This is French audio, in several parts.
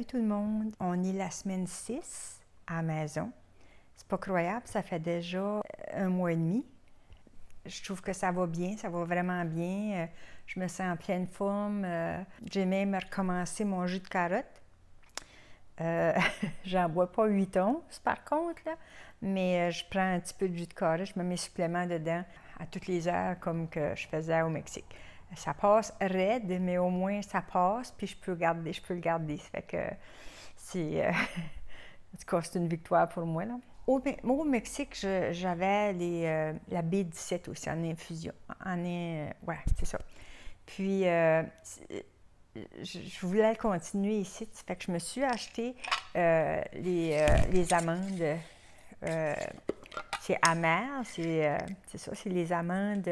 Salut tout le monde! On est la semaine 6 à la maison. C'est pas croyable, ça fait déjà un mois et demi. Je trouve que ça va bien, ça va vraiment bien. Je me sens en pleine forme. J'ai même recommencé mon jus de carotte. J'en bois pas 8 onces par contre, là, mais je prends un petit peu de jus de carotte, je mets mes suppléments dedans à toutes les heures comme que je faisais au Mexique. Ça passe raide, mais au moins ça passe, puis je peux le garder. Ça fait que c'est, en tout cas, c'est une victoire pour moi, là. Au Mexique, j'avais la B17 aussi en infusion. Ouais, c'est ça. Puis, je voulais continuer ici, ça fait que je me suis acheté les amandes. C'est amer, c'est ça, c'est les amandes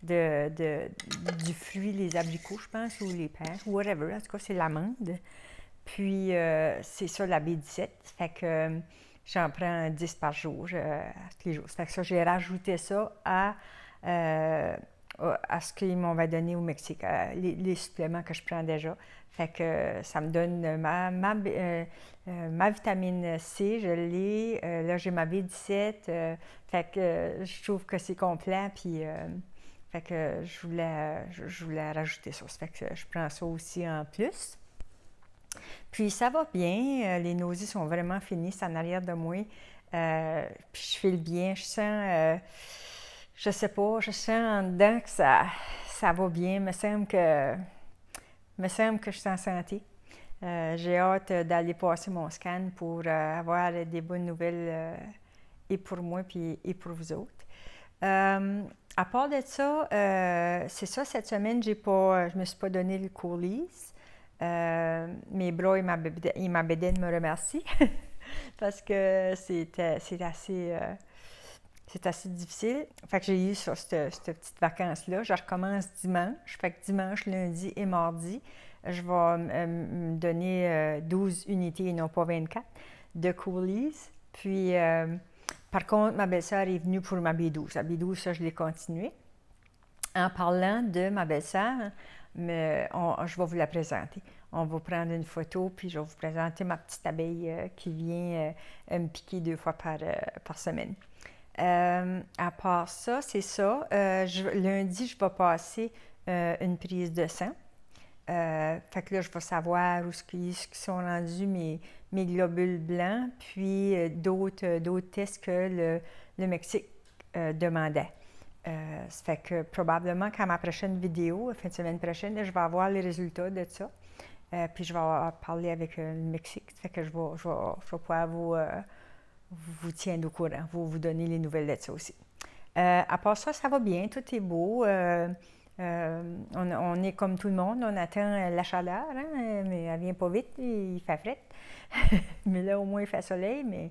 du fruit, les abricots, je pense, ou les pères, whatever. En tout cas, c'est l'amande. Puis, c'est ça, la B17. Ça fait que j'en prends 10 par jour, tous les jours. Ça fait que ça, j'ai rajouté ça à ce qu'ils m'ont donné au Mexique, les suppléments que je prends déjà. Fait que ça me donne ma vitamine C, je l'ai. Là, j'ai ma B17. Fait que je trouve que c'est complet. Puis, fait que je voulais rajouter ça. Ça fait que je prends ça aussi en plus. Puis ça va bien. Les nausées sont vraiment finies. C'est en arrière de moi. Puis je file bien. Je sens... je sais pas, je sens en dedans que ça va bien. Il me semble que je suis en santé. J'ai hâte d'aller passer mon scan pour avoir des bonnes nouvelles et pour moi et pour vous autres. À part de ça, c'est ça, cette semaine, je me suis pas donné le coulis. Mes bras et ma bédaine me remercient parce que c'est assez difficile. Fait que j'ai eu ça, cette petite vacance-là. Je recommence dimanche. Fait que dimanche, lundi et mardi, je vais me donner 12 unités et non pas 24 de coulis. Puis, par contre, ma belle-sœur est venue pour ma B12. La B12, ça, je l'ai continué. En parlant de ma belle-sœur, je vais vous la présenter. On va prendre une photo, puis je vais vous présenter ma petite abeille qui vient me piquer 2 fois par semaine. À part ça, c'est ça. Lundi, je vais passer une prise de sang. Fait que là, je vais savoir où sont rendus mes globules blancs, puis d'autres tests que le Mexique demandait. Ça fait que probablement qu'à ma prochaine vidéo, fin de semaine prochaine, là, je vais avoir les résultats de ça. Puis je vais parler avec le Mexique. Ça fait que je vais pouvoir vous tiendre au courant, vous donner les nouvelles de ça aussi. À part ça, ça va bien, tout est beau. On est comme tout le monde, on attend la chaleur, hein, mais elle vient pas vite, il fait fret. Mais là, au moins, il fait soleil. Mais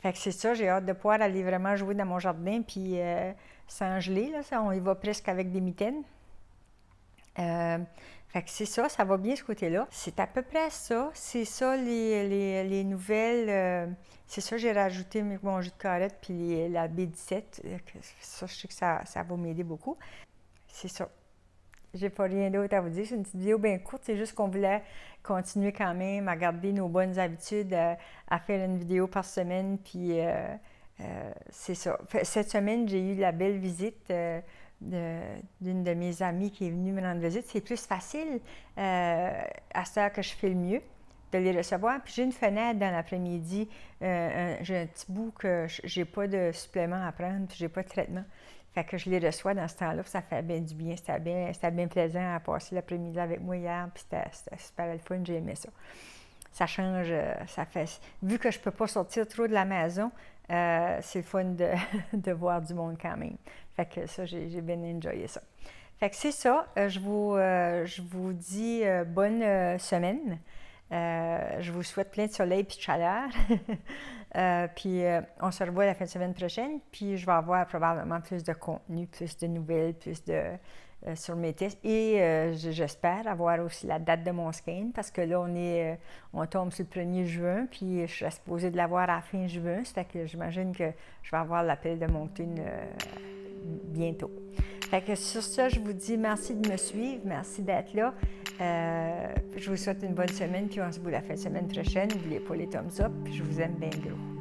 fait que c'est ça, j'ai hâte de pouvoir aller vraiment jouer dans mon jardin, puis sans geler, là, ça, on y va presque avec des mitaines. Fait que c'est ça, ça va bien ce côté-là. C'est à peu près ça. C'est ça les nouvelles. C'est ça, j'ai rajouté mon jus de carotte puis la B17. Ça, je sais que ça va m'aider beaucoup. C'est ça. J'ai pas rien d'autre à vous dire. C'est une petite vidéo bien courte. C'est juste qu'on voulait continuer quand même à garder nos bonnes habitudes, à faire une vidéo par semaine. Puis c'est ça. Cette semaine, j'ai eu la belle visite d'une de mes amies qui est venue me rendre visite. C'est plus facile à cette heure que je fais le mieux de les recevoir. Puis j'ai une fenêtre dans l'après-midi. J'ai un petit bout que j'ai pas de supplément à prendre, puis j'ai pas de traitement. Fait que je les reçois dans ce temps-là, puis ça fait bien du bien. C'était bien plaisant à passer l'après-midi avec moi hier, puis c'était super le fun, j'ai aimé ça. Ça change, ça fait... Vu que je peux pas sortir trop de la maison, c'est le fun de voir du monde quand même. Fait que ça, j'ai bien enjoyé ça. Fait que c'est ça. Je vous dis bonne semaine. Je vous souhaite plein de soleil et de chaleur. Puis on se revoit la fin de semaine prochaine. Puis je vais avoir probablement plus de contenu, plus de nouvelles, plus de sur mes tests. Et j'espère avoir aussi la date de mon scan parce que là, on tombe sur le 1er juin. Puis je suis supposée de l'avoir à la fin juin. Ça fait que j'imagine que je vais avoir l'appel de Moncton bientôt. Fait que sur ça, je vous dis merci de me suivre, merci d'être là. Je vous souhaite une bonne semaine, puis on se voit la fin de semaine prochaine. N'oubliez pas les thumbs up, puis je vous aime bien gros.